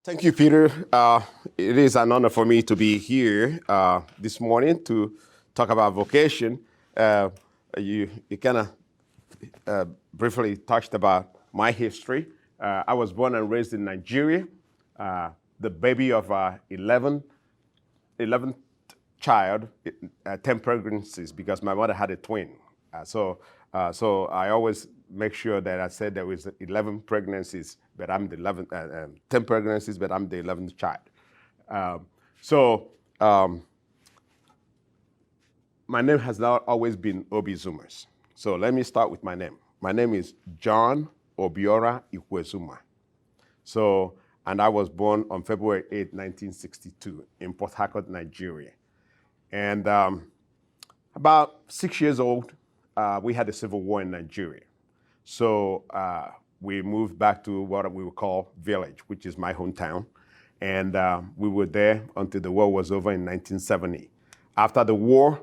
Thank you, Peter. It is an honor for me to be here this morning to talk about vocation. Uh, you kind of briefly touched about my history. I was born and raised in Nigeria, the baby of 11th child, 10 pregnancies because my mother had a twin. So I always make sure that I said there was 11 pregnancies, but I'm the 11th, 10 pregnancies, but I'm the 11th child. So my name has not always been Oby Zunmas. So let me start with my name. My name is John Obiora Zunmas. And I was born on February 8, 1962 in Port Harcourt, Nigeria. And about 6 years old, we had a civil war in Nigeria. So we moved back to what we would call village, which is my hometown. And we were there until the war was over in 1970. After the war,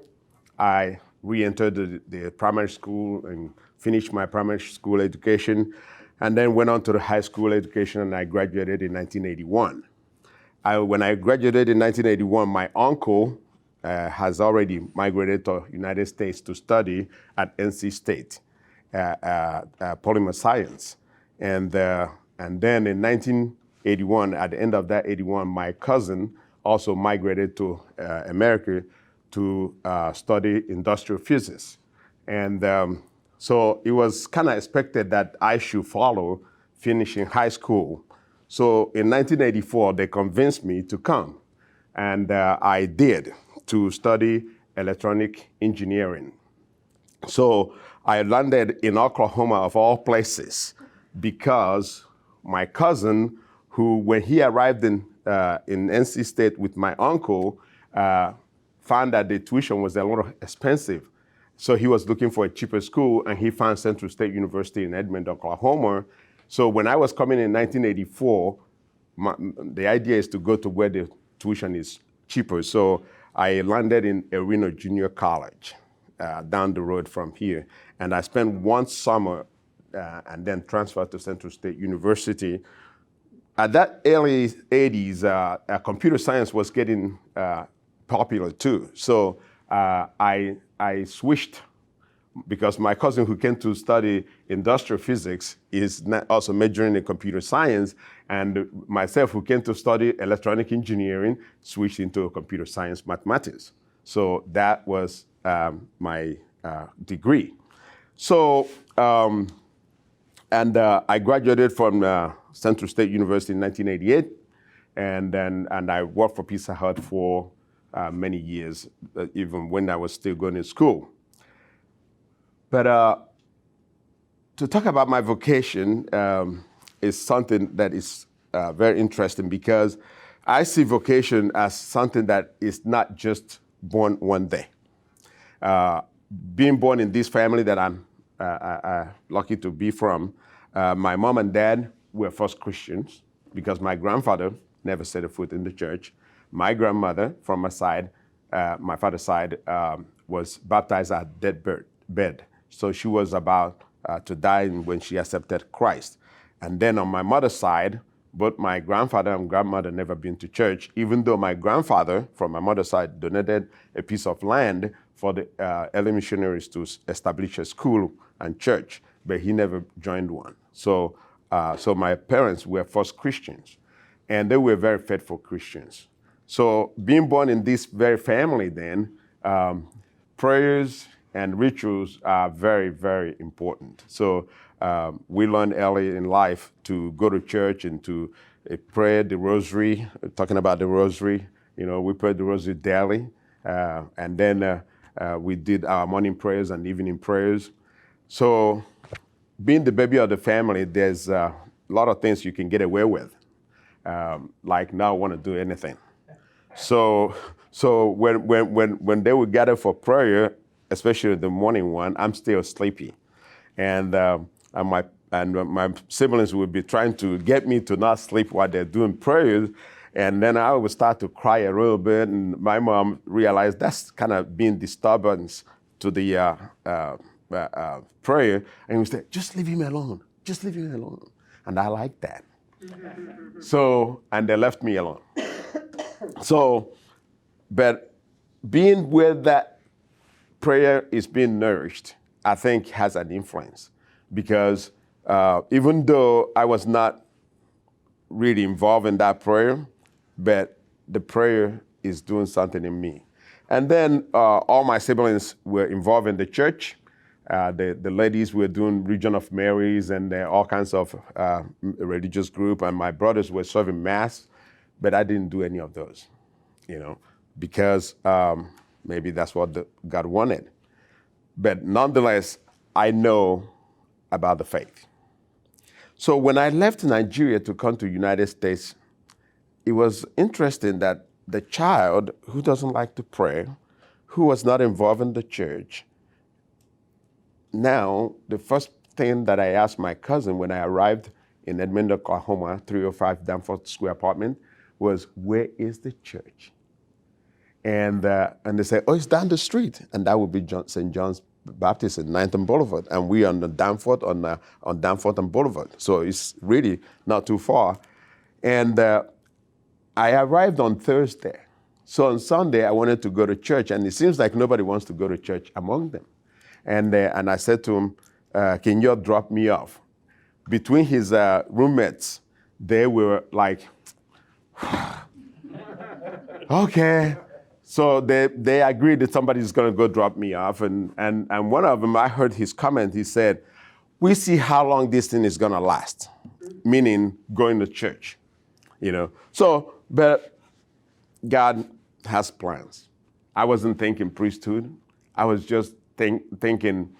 I re-entered the primary school and finished my primary school education, and then went on to the high school education, and I graduated in 1981. When I graduated in 1981, my uncle has already migrated to the United States to study at NC State, polymer science. And then in 1981, at the end of that 81, my cousin also migrated to America to study industrial physics. And so it was kind of expected that I should follow finishing high school. So in 1984, they convinced me to come. And I did, to study electronic engineering. So I landed in Oklahoma, of all places, because my cousin, who, when he arrived in NC State with my uncle, found that the tuition was a little expensive. So he was looking for a cheaper school, and he found Central State University in Edmond, Oklahoma. So when I was coming in 1984, the idea is to go to where the tuition is cheaper. So I landed in Reno Junior College, down the road from here. And I spent one summer and then transferred to Central State University. At that early 80s, computer science was getting popular too. So I switched, because my cousin who came to study industrial physics is also majoring in computer science, and myself who came to study electronic engineering switched into computer science mathematics. So that was my degree. So, I graduated from Central State University in 1988, and I worked for Pizza Hut for many years, even when I was still going to school. But to talk about my vocation is something that is very interesting, because I see vocation as something that is not just born one day. Being born in this family that I'm lucky to be from, my mom and dad were first Christians, because my grandfather never set a foot in the church. My grandmother, from my side, my father's side, was baptized at deathbed. So she was about to die when she accepted Christ. And then on my mother's side, both my grandfather and grandmother never been to church, even though my grandfather, from my mother's side, donated a piece of land for the early missionaries to establish a school and church, but he never joined one. So my parents were first Christians, and they were very faithful Christians. So being born in this very family then, prayers and rituals are very, very important. So we learned early in life to go to church and to pray the rosary, talking about the rosary. You know, we prayed the rosary daily. And then we did our morning prayers and evening prayers. So being the baby of the family, there's a lot of things you can get away with. Like now I want to do anything. So when they would gather for prayer, especially the morning one, I'm still sleepy, and my siblings would be trying to get me to not sleep while they're doing prayers, and then I would start to cry a little bit, and my mom realized that's kind of being disturbance to the prayer, and we said, just leave him alone, and I like that. So, and they left me alone. So, but being where that prayer is being nourished, I think has an influence because even though I was not really involved in that prayer, but the prayer is doing something in me. And then all my siblings were involved in the church. The ladies were doing Region of Marys and all kinds of religious group, and my brothers were serving mass, but I didn't do any of those, because maybe that's what God wanted. But nonetheless, I know about the faith. So when I left Nigeria to come to the United States, it was interesting that the child who doesn't like to pray, who was not involved in the church, now the first thing that I asked my cousin when I arrived in Edmond, Oklahoma, 305 Danforth Square apartment, was, where is the church? And they said, oh, it's down the street. And that would be St. John's Baptist in 9th and Boulevard. And we are on the Danforth, on Danforth and Boulevard. So it's really not too far. And I arrived on Thursday. So on Sunday, I wanted to go to church. And it seems like nobody wants to go to church among them. And I said to him, can you drop me off? Between his roommates, they were like, okay. So they agreed that somebody's going to go drop me off. And one of them, I heard his comment. He said, we see how long this thing is going to last, meaning going to church, So, but God has plans. I wasn't thinking priesthood. I was just thinking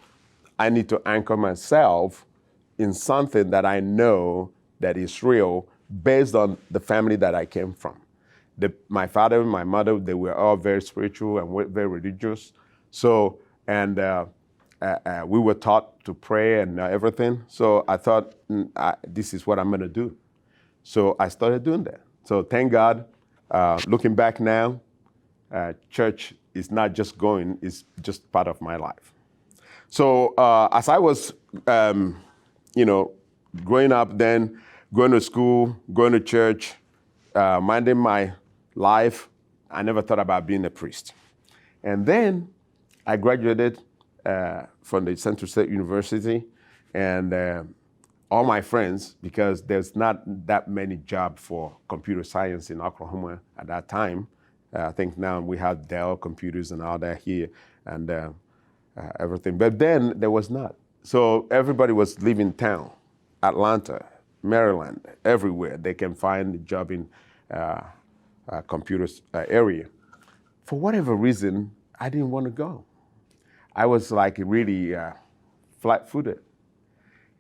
I need to anchor myself in something that I know that is real based on the family that I came from. My father and my mother, they were all very spiritual and very religious. So, and we were taught to pray and everything. So I thought, this is what I'm going to do. So I started doing that. So thank God, looking back now, church is not just going, it's just part of my life. So as I was, growing up then, going to school, going to church, minding my life, I never thought about being a priest. And then I graduated from the Central State University, and all my friends, because there's not that many jobs for computer science in Oklahoma at that time. I think now we have Dell computers and all that here and everything. But then there was not. So everybody was leaving town, Atlanta, Maryland, everywhere. They can find a job in computers area. For whatever reason, I didn't want to go. I was like really flat-footed.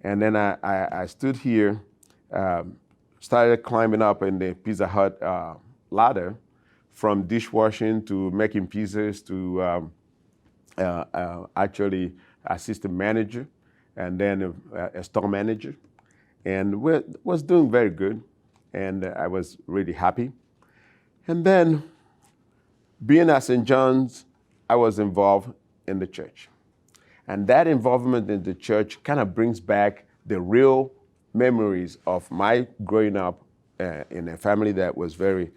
And then I stood here, started climbing up in the Pizza Hut ladder, from dishwashing to making pizzas to actually assistant manager, and then a store manager. And was doing very good, and I was really happy. And then, being at St. John's, I was involved in the church. And that involvement in the church kind of brings back the real memories of my growing up in a family that was very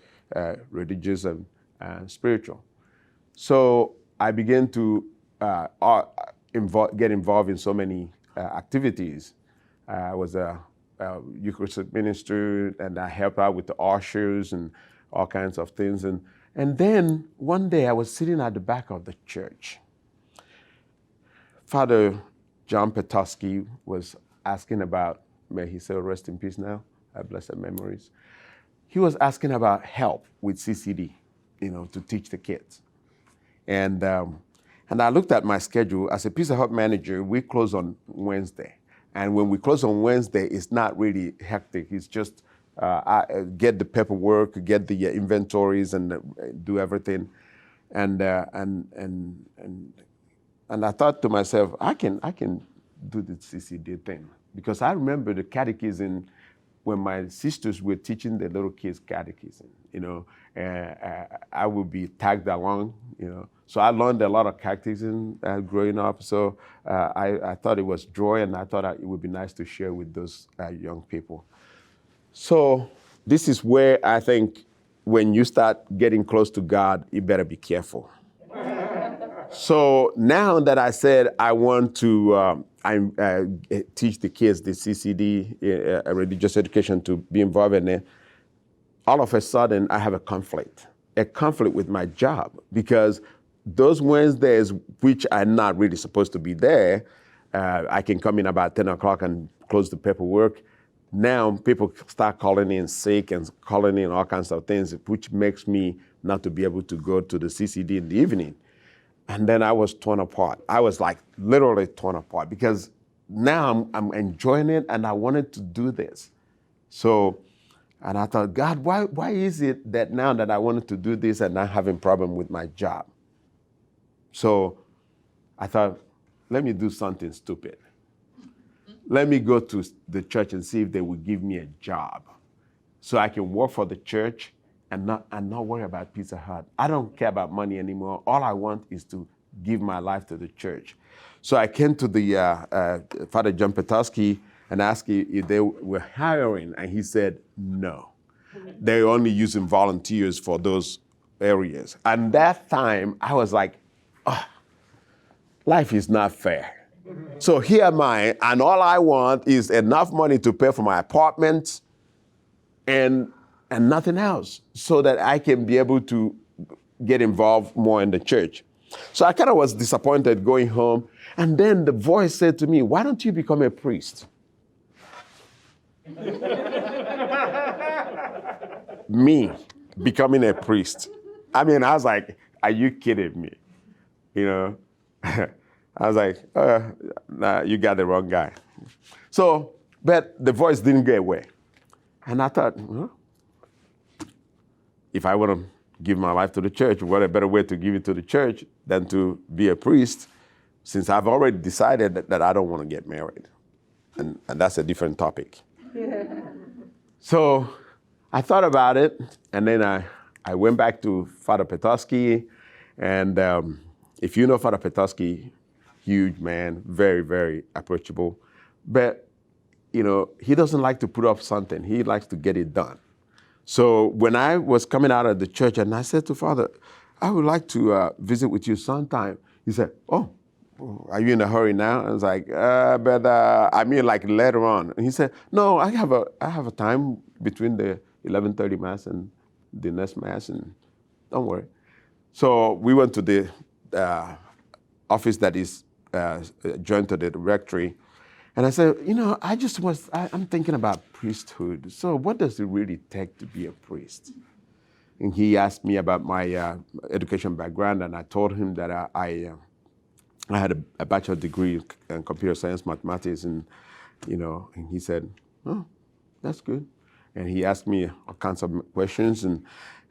religious and spiritual. So I began to get involved in so many activities. I was a Eucharistic minister, and I helped out with the ushers and all kinds of things. And then one day I was sitting at the back of the church. Father John Petosky was asking about, may he still rest in peace now, blessed memories. He was asking about help with CCD, to teach the kids. And I looked at my schedule. As a Pizza Hut manager, we close on Wednesday. And when we close on Wednesday, it's not really hectic. It's just get the paperwork, get the inventories, and do everything. And I thought to myself, I can do the CCD thing, because I remember the catechism when my sisters were teaching the little kids catechism. I would be tagged along. So I learned a lot of catechism growing up. So I thought it was joy, and I thought it would be nice to share with those young people. So this is where I think when you start getting close to God, you better be careful. So now that I said I want to teach the kids the CCD, religious education, to be involved in it, all of a sudden I have a conflict with my job, because those Wednesdays, which are not really supposed to be there, I can come in about 10 o'clock and close the paperwork. Now people start calling in sick and calling in all kinds of things, which makes me not to be able to go to the CCD in the evening. And then I was torn apart. I was like literally torn apart, because now I'm enjoying it and I wanted to do this. So, and I thought, God, why is it that now that I wanted to do this and I'm having problem with my job? So I thought, let me do something stupid. Let me go to the church and see if they will give me a job so I can work for the church and not worry about Pizza Hut. I don't care about money anymore. All I want is to give my life to the church. So I came to the Father John Petowski and asked if they were hiring, and he said no. They're only using volunteers for those areas. And that time, I was like, oh, life is not fair. So here am I, and all I want is enough money to pay for my apartment and nothing else, so that I can be able to get involved more in the church. So I kind of was disappointed going home. And then the voice said to me, why don't you become a priest? Me becoming a priest. I mean, I was like, are you kidding me? You know, I was like, nah, you got the wrong guy. So, but the voice didn't go away. And I thought, if I want to give my life to the church, what a better way to give it to the church than to be a priest, since I've already decided that I don't want to get married. And that's a different topic. So I thought about it, and then I went back to Father Petowski. And if you know Father Petowski, huge man, very, very approachable. But, you know, he doesn't like to put up something. He likes to get it done. So when I was coming out of the church and I said to Father, I would like to visit with you sometime. He said, oh, are you in a hurry now? I was like, but I mean like later on. And he said, no, I have a time between the 11:30 Mass and the next Mass, and don't worry. So we went to the office that is joined to the rectory. And I said, you know, I'm thinking about priesthood. So what does it really take to be a priest? And he asked me about my education background, and I told him that I had a bachelor's degree in computer science, mathematics, and, you know, and he said, oh, that's good. And he asked me all kinds of questions, and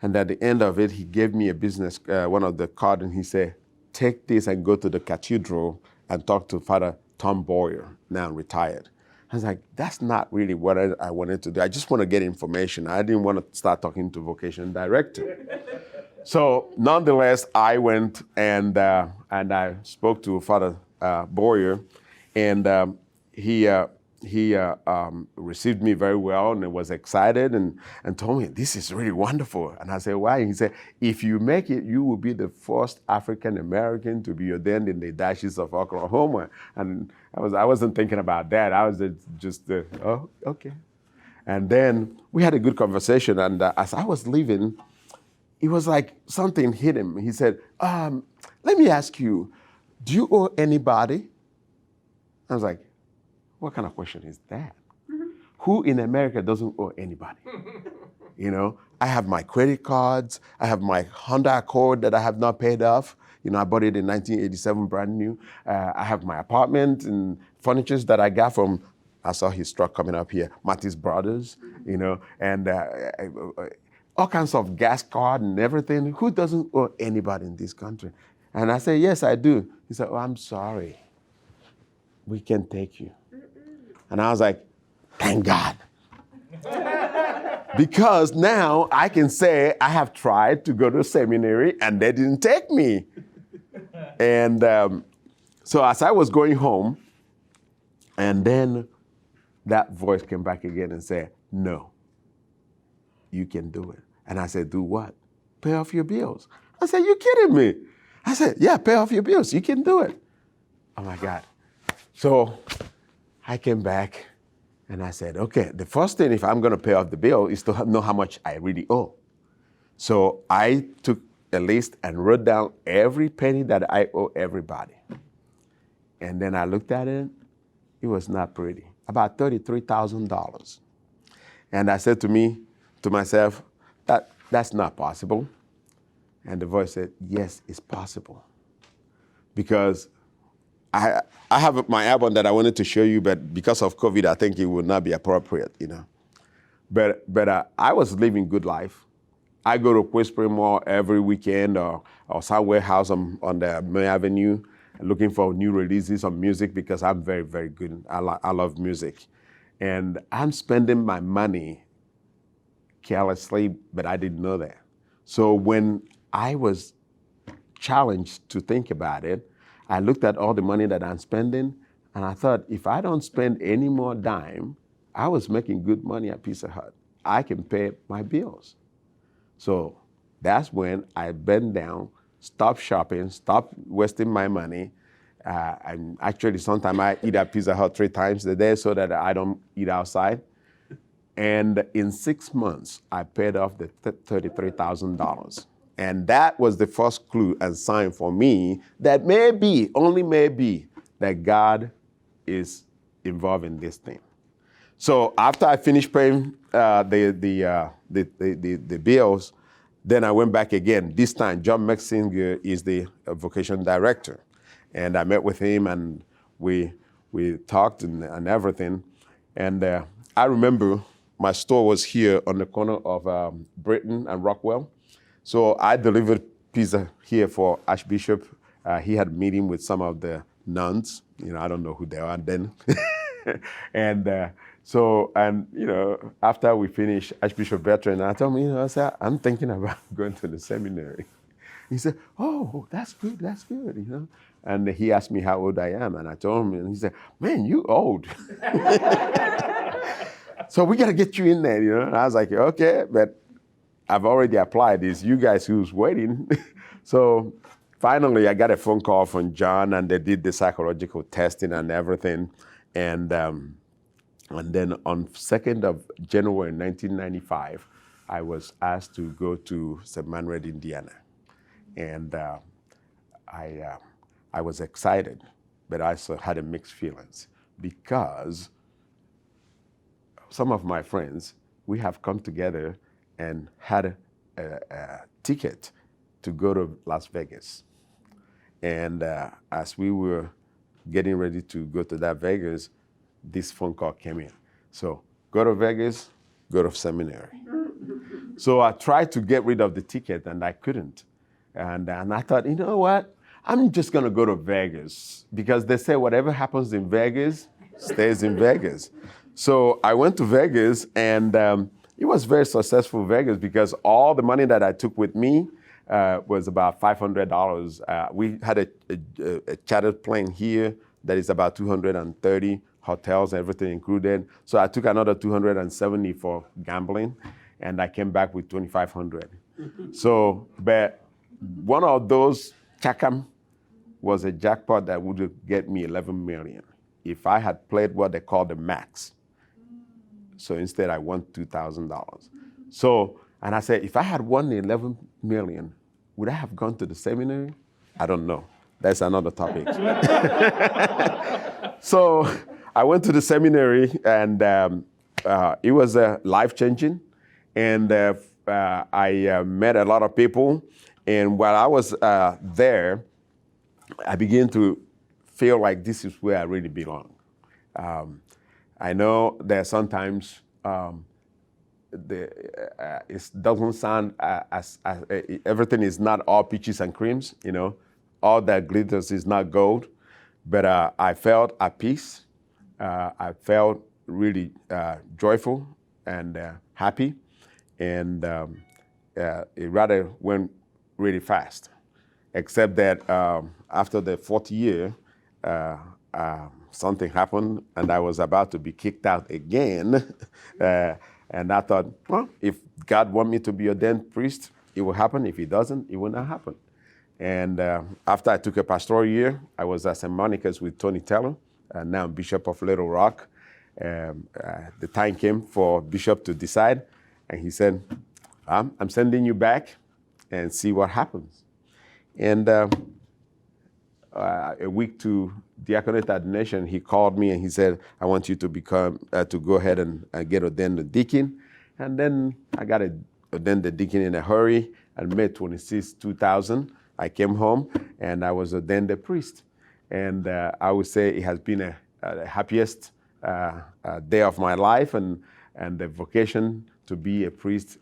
at the end of it, he gave me a business, one of the card, and he said, take this and go to the cathedral and talk to Father Tom Boyer, now retired. I was like, that's not really what I wanted to do. I just want to get information. I didn't want to start talking to Vocation Director. So nonetheless, I went and I spoke to Father Boyer, and he received me very well and was excited and told me, this is really wonderful. And I said, why? And he said, if you make it, you will be the first African American to be ordained in the Diocese of Oklahoma. And I wasn't thinking about that. I was just oh, okay. And then we had a good conversation. And as I was leaving, it was like something hit him. He said, let me ask you, do you owe anybody? I was like, what kind of question is that? Who in America doesn't owe anybody? You know, I have my credit cards. I have my Honda Accord that I have not paid off. You know, I bought it in 1987, brand new. I have my apartment and furniture that I got from, I saw his truck coming up here, Mattis Brothers, you know, and all kinds of gas card and everything. Who doesn't owe anybody in this country? And I said, yes, I do. He said, oh, I'm sorry. We can take you. And I was like, thank God. Because now I can say I have tried to go to seminary and they didn't take me. And so as I was going home, and then that voice came back again and said, no, you can do it. And I said, do what? Pay off your bills. I said, you kidding me? I said, yeah, pay off your bills. You can do it. Oh my God. So I came back and I said, okay, the first thing if I'm going to pay off the bill is to know how much I really owe. So I took a list and wrote down every penny that I owe everybody. And then I looked at it. It was not pretty. About $33,000. And I said to myself, that's not possible. And the voice said, yes, it's possible. Because I have my album that I wanted to show you, but because of COVID, I think it would not be appropriate, But I was living good life. I go to Whispering Mall every weekend or somewhere house on the May Avenue, looking for new releases of music because I'm very, very good. I love music. And I'm spending my money carelessly, but I didn't know that. So when I was challenged to think about it, I looked at all the money that I'm spending, and I thought, if I don't spend any more dime, I was making good money at Pizza Hut. I can pay my bills. So that's when I bent down, stopped shopping, stopped wasting my money. And actually, sometimes I eat at Pizza Hut 3 times a day so that I don't eat outside. And in 6 months, I paid off the $33,000. And that was the first clue and sign for me that maybe, only maybe, that God is involved in this thing. So after I finished paying the bills, then I went back again. This time, John Mexinger is the Vocation Director. And I met with him and we talked and everything. And I remember my store was here on the corner of Britain and Rockwell. So I delivered pizza here for Archbishop. He had a meeting with some of the nuns. I don't know who they are then. And after we finished, Archbishop Bertrand, I told him, I said, I'm thinking about going to the seminary. He said, oh, that's good, And he asked me how old I am, and I told him, and he said, man, you old. So we got to get you in there, And I was like, okay, but I've already applied. It's you guys who's waiting. So finally, I got a phone call from John, and they did the psychological testing and everything. And then on 2nd of January 1995, I was asked to go to seminary, Indiana. And I was excited, but I also had a mixed feelings because some of my friends, we have come together and had a ticket to go to Las Vegas. And as we were getting ready to go to that Vegas, this phone call came in. So go to Vegas, go to seminary. So I tried to get rid of the ticket and I couldn't. And I thought, you know what? I'm just gonna go to Vegas because they say whatever happens in Vegas stays in Vegas. So I went to Vegas and it was very successful Vegas because all the money that I took with me was about $500. We had a chartered plane here that is about 230, hotels, everything included. So I took another 270 for gambling, and I came back with 2,500. So, but one of those chakam was a jackpot that would get me 11 million if I had played what they call the max. So instead, I won $2,000. So, and I said, if I had won the 11 million, would I have gone to the seminary? I don't know. That's another topic. So I went to the seminary, and it was life-changing. And I met a lot of people. And while I was there, I began to feel like this is where I really belong. I know that sometimes it doesn't sound as everything is not all peaches and creams, all that glitters is not gold, but I felt at peace. I felt really joyful and happy, and it rather went really fast, except that after the 4th year, something happened, and I was about to be kicked out again. And I thought, well, if God want me to be ordained priest, it will happen. If it doesn't, it will not happen. And after I took a pastoral year, I was at St. Monica's with Tony Teller, now Bishop of Little Rock. The time came for Bishop to decide, and he said, I'm sending you back and see what happens. And a week to diaconate ordination, he called me and he said, I want you to go ahead and get ordained a deacon. And then I got ordained the deacon in a hurry. On May 26, 2000, I came home and I was ordained a priest. And I would say it has been the happiest day of my life, and the vocation to be a priest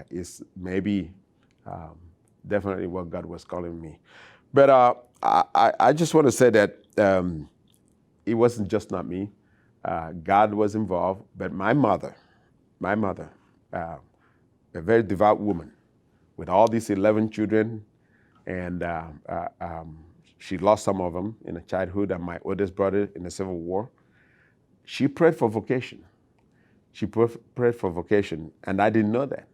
is maybe definitely what God was calling me. But I just want to say that it wasn't just not me. God was involved, but my mother, a very devout woman with all these 11 children, and she lost some of them in her childhood, and my oldest brother in the Civil War. She prayed for vocation. She prayed for vocation, and I didn't know that.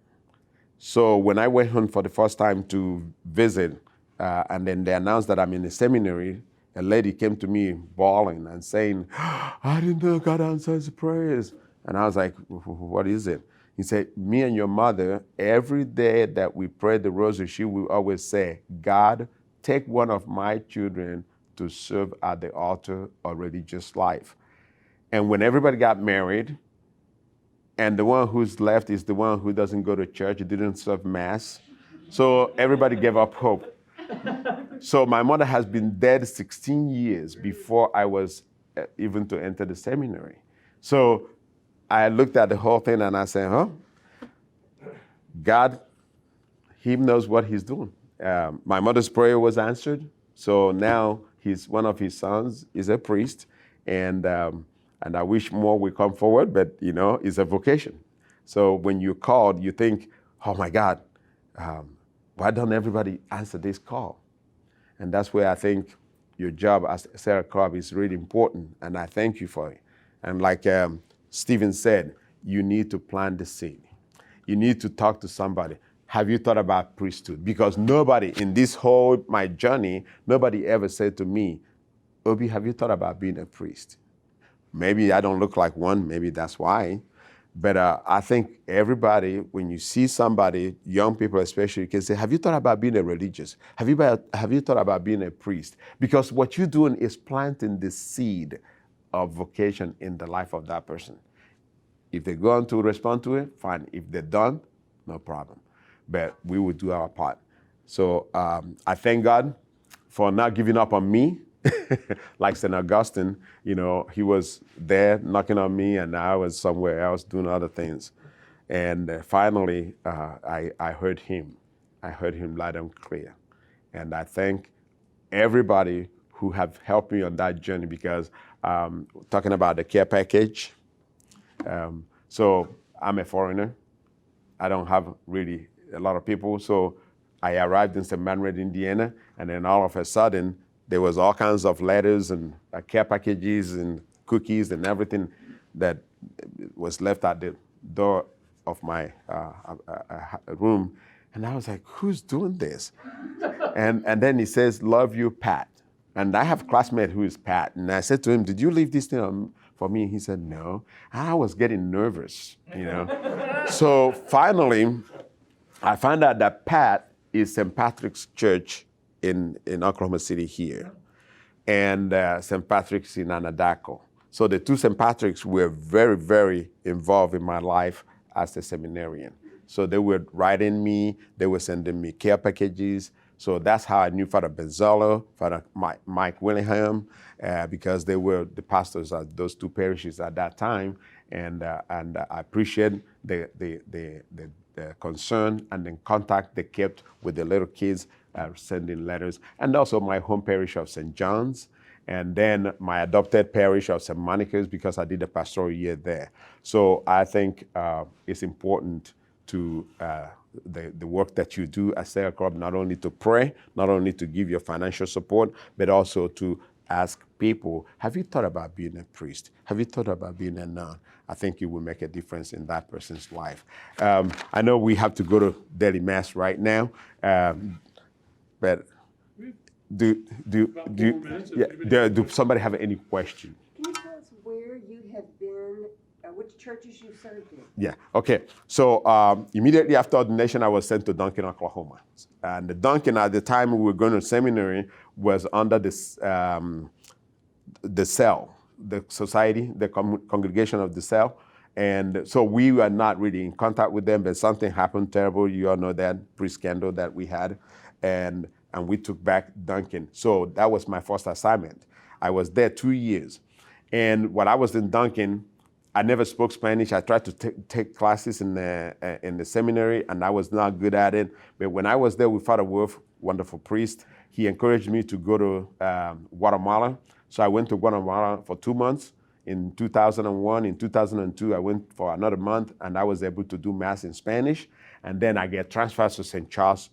So when I went home for the first time to visit, and then they announced that I'm in the seminary, a lady came to me bawling and saying, I didn't know God answers prayers. And I was like, what is it? He said, me and your mother, every day that we pray the rosary, she will always say, God, take one of my children to serve at the altar of religious life. And when everybody got married, and the one who's left is the one who doesn't go to church, didn't serve Mass, so everybody gave up hope. So my mother has been dead 16 years before I was even to enter the seminary. So I looked at the whole thing and I said, God, he knows what he's doing. My mother's prayer was answered. So now one of his sons is a priest, and I wish more will come forward, but it's a vocation. So when you're called, you think, oh my God, why don't everybody answer this call? And that's where I think your job as Serra Club is really important, and I thank you for it. And like Stephen said, you need to plant the seed. You need to talk to somebody. Have you thought about priesthood? Because nobody in this whole my journey, nobody ever said to me, Oby, have you thought about being a priest? Maybe I don't look like one, maybe that's why. But I think everybody, when you see somebody, young people especially, can say, have you thought about being a religious? Have you thought about being a priest? Because what you're doing is planting the seed of vocation in the life of that person. If they're going to respond to it, fine. If they don't, no problem. But we will do our part. So I thank God for not giving up on me. Like St. Augustine, he was there knocking on me, and I was somewhere else doing other things. And finally, I heard him. I heard him loud and clear. And I thank everybody who have helped me on that journey, because talking about the care package, so I'm a foreigner. I don't have really a lot of people. So I arrived in St. Manuel, Indiana, and then all of a sudden, there was all kinds of letters and care packages and cookies and everything that was left at the door of my room. And I was like, who's doing this? And then he says, love you, Pat. And I have a classmate who is Pat. And I said to him, did you leave this thing for me? He said, no. I was getting nervous, So finally, I found out that Pat is St. Patrick's Church in Oklahoma City here, and St. Patrick's in Anadarko. So the two St. Patrick's were very, very involved in my life as a seminarian. So they were writing me, they were sending me care packages. So that's how I knew Father Benzolo, Father Mike Willingham, because they were the pastors at those two parishes at that time. And I appreciate the concern and the contact they kept with the little kids, sending letters, and also my home parish of St. John's, and then my adopted parish of St. Monica's, because I did a pastoral year there. So I think it's important to the work that you do at Serra Club, not only to pray, not only to give your financial support, but also to ask people, have you thought about being a priest? Have you thought about being a nun? I think it will make a difference in that person's life. I know we have to go to daily mass right now, but do somebody have any question? Can you tell us where you have been, which churches you served in? Yeah, okay. So immediately after ordination, I was sent to Duncan, Oklahoma. And the Duncan, at the time we were going to seminary, was under this, the cell, the society, the congregation of the cell. And so we were not really in contact with them, but something happened terrible. You all know that pre-scandal that we had. And we took back Duncan. So that was my first assignment. I was there 2 years. And when I was in Duncan, I never spoke Spanish. I tried to take classes in the seminary, and I was not good at it. But when I was there with Father Wolf, wonderful priest, he encouraged me to go to Guatemala. So I went to Guatemala for 2 months in 2001. In 2002, I went for another month, and I was able to do Mass in Spanish. And then I get transferred to St. Charles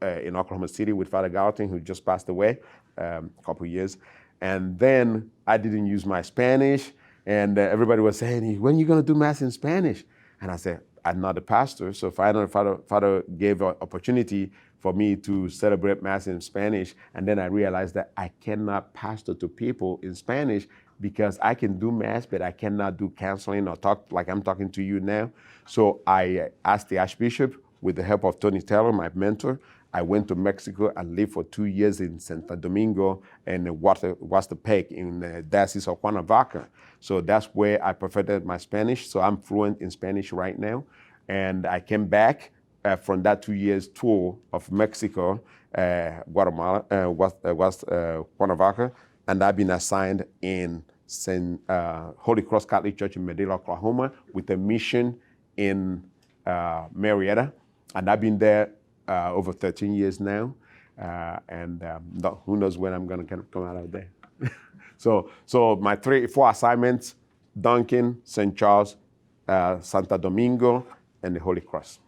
in Oklahoma City with Father Gallatin, who just passed away a couple of years. And then I didn't use my Spanish. And everybody was saying, when are you going to do Mass in Spanish? And I said, I'm not a pastor. So finally, Father gave an opportunity for me to celebrate Mass in Spanish. And then I realized that I cannot pastor to people in Spanish because I can do Mass, but I cannot do counseling or talk like I'm talking to you now. So I asked the Archbishop, with the help of Tony Taylor, my mentor, I went to Mexico and lived for 2 years in Santo Domingo and Huastepec in the Diocese of Cuernavaca. So that's where I perfected my Spanish. So I'm fluent in Spanish right now. And I came back from that 2 years tour of Mexico, Guatemala, Cuernavaca, and I've been assigned in Holy Cross Catholic Church in Medina, Oklahoma, with a mission in Marietta. And I've been there over 13 years now, who knows when I'm going to come out of there. So my 4 assignments: Duncan, St. Charles, Santo Domingo, and the Holy Cross.